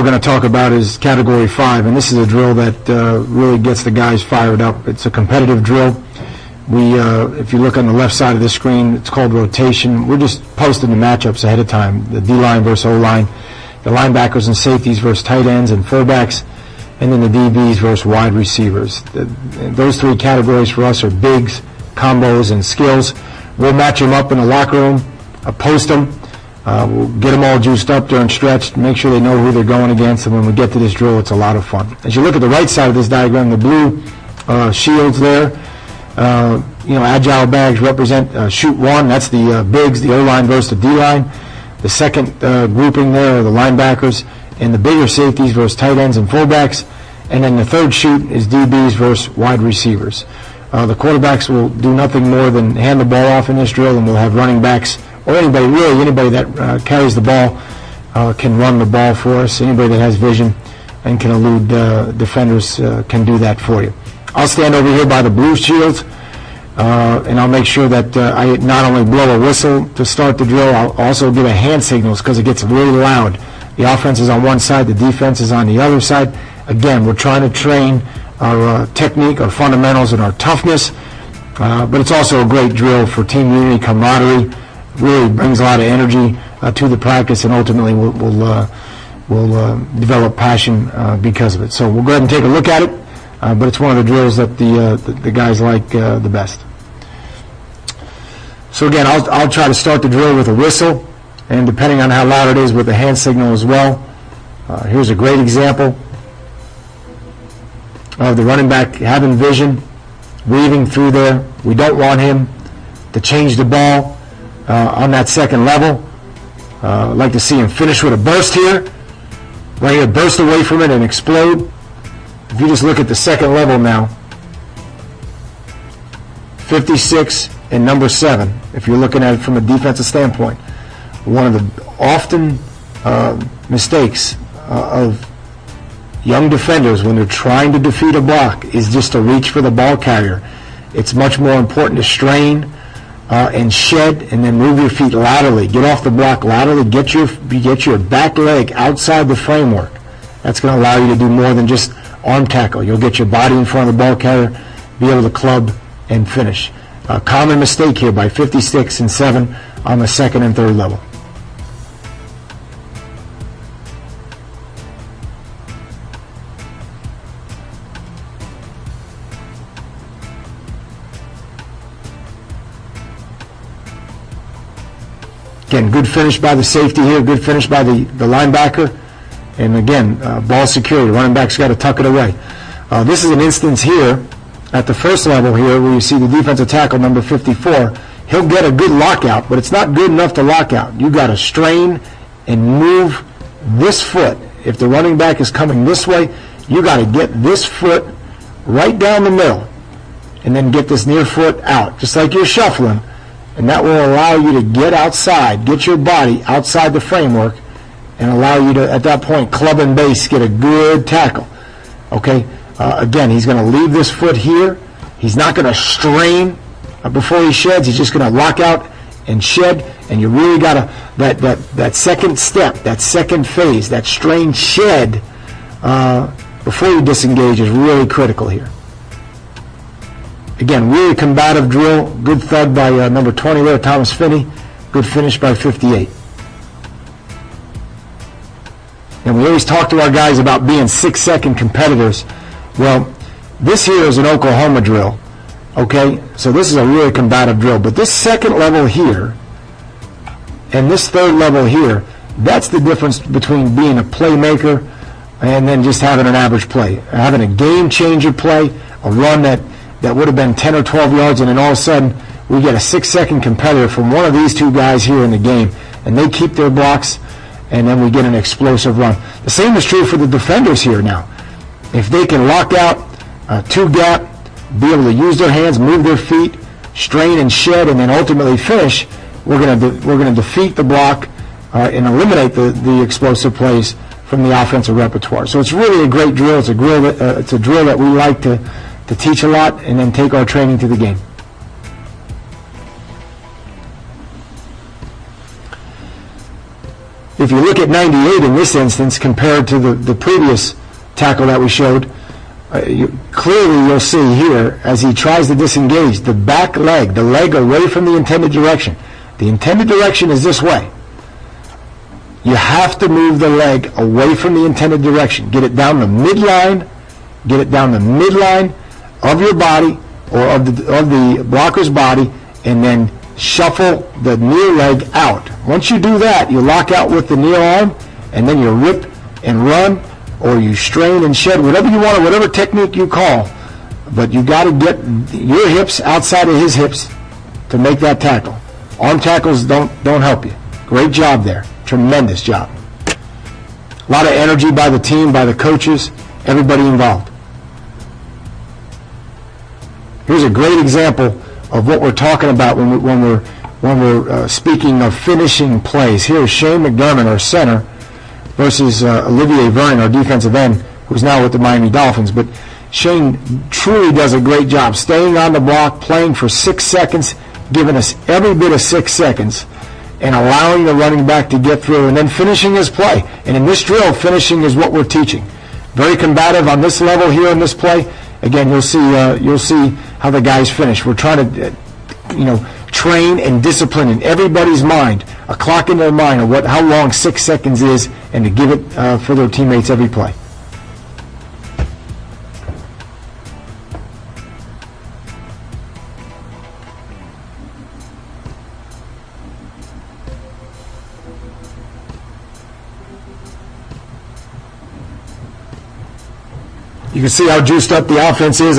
we're going to talk about is Category 5, and this is a drill that really gets the guys fired up. It's a competitive drill. If you look on the left side of the screen, it's called rotation. We're just posting the matchups ahead of time, the D-line versus O-line, the linebackers and safeties versus tight ends and fullbacks, and then the DBs versus wide receivers. Those three categories for us are bigs, combos, and skills. We'll match them up in the locker room, post them. We'll get them all juiced up during stretch, make sure they know who they're going against, and when we get to this drill, it's a lot of fun. As you look at the right side of this diagram, the blue shields there, agile bags represent shoot one. That's the bigs, the O-line versus the D-line. The second grouping there are the linebackers, and the bigger safeties versus tight ends and fullbacks. And then the third shoot is DBs versus wide receivers. The quarterbacks will do nothing more than hand the ball off in this drill, and we'll have running backs, or anybody that carries the ball can run the ball for us. Anybody that has vision and can elude defenders can do that for you. I'll stand over here by the blue shields, and I'll make sure that I not only blow a whistle to start the drill, I'll also give a hand signals because it gets really loud. The offense is on one side, the defense is on the other side. Again, we're trying to train our technique, our fundamentals, and our toughness, but it's also a great drill for team unity, camaraderie. Really brings a lot of energy to the practice, and ultimately we'll develop passion because of it. So we'll go ahead and take a look at it, but it's one of the drills that the guys like the best. So again, I'll try to start the drill with a whistle, and depending on how loud it is, with the hand signal as well. Here's a great example of the running back having vision, weaving through there. We don't want him to change the ball on that second level. I'd like to see him finish with a burst here. Right here, burst away from it and explode. If you just look at the second level now, 56 and number 7, if you're looking at it from a defensive standpoint. One of the often mistakes of young defenders when they're trying to defeat a block is just to reach for the ball carrier. It's much more important to strain and shed, and then move your feet laterally. Get off the block laterally. Get your back leg outside the framework. That's going to allow you to do more than just arm tackle. You'll get your body in front of the ball carrier, be able to club and finish. A common mistake here by 56 and 7 on the second and third level. Again, good finish by the safety here, good finish by the linebacker. And again, ball security. Running back's got to tuck it away. This is an instance here at the first level here where you see the defensive tackle, number 54. He'll get a good lockout, but it's not good enough to lock out. You got to strain and move this foot. If the running back is coming this way, you got to get this foot right down the middle and then get this near foot out, just like you're shuffling. And that will allow you to get outside, get your body outside the framework, and allow you to, at that point, club and base, get a good tackle. Okay? Again, he's going to leave this foot here. He's not going to strain before he sheds. He's just going to lock out and shed. And you really got to, that second step, that second phase, that strain shed before you disengage is really critical here. Again, really combative drill. Good thud by number 20 there, Thomas Finney. Good finish by 58. And we always talk to our guys about being 6-second competitors. Well, this here is an Oklahoma drill. Okay? So this is a really combative drill. But this second level here and this third level here, that's the difference between being a playmaker and then just having an average play. Having a game-changer play, a run that would have been 10 or 12 yards, and then all of a sudden we get a 6-second competitor from one of these two guys here in the game, and they keep their blocks, and then we get an explosive run. The same is true for the defenders here now. If they can lock out, two-gap, be able to use their hands, move their feet, strain and shed, and then ultimately finish, we're going to defeat the block and eliminate the explosive plays from the offensive repertoire. So it's really a great drill. It's a drill that we like to teach a lot and then take our training to the game. if you look at 98 in this instance compared to the previous tackle that we showed, clearly you'll see here, as he tries to disengage, the back leg, the leg away from the intended direction. The intended direction is this way. You have to move the leg away from the intended direction. Get it down the midline, of your body, or of the blocker's body, and then shuffle the near leg out. Once you do that, you lock out with the near arm, and then you rip and run, or you strain and shed, whatever you want, or whatever technique you call. But you got to get your hips outside of his hips to make that tackle. Arm tackles don't help you. Great job there. Tremendous job. A lot of energy by the team, by the coaches, everybody involved. Here's a great example of what we're talking about when we're speaking of finishing plays. Here is Shane McDermott, our center, versus Olivier Vernon, our defensive end, who's now with the Miami Dolphins. But Shane truly does a great job staying on the block, playing for 6 seconds, giving us every bit of 6 seconds, and allowing the running back to get through, and then finishing his play. And in this drill, finishing is what we're teaching. Very combative on this level here in this play. Again, you'll see how the guys finish. We're trying to, train and discipline in everybody's mind, a clock in their mind of how long 6 seconds is, and to give it for their teammates every play. You can see how juiced up the offense is.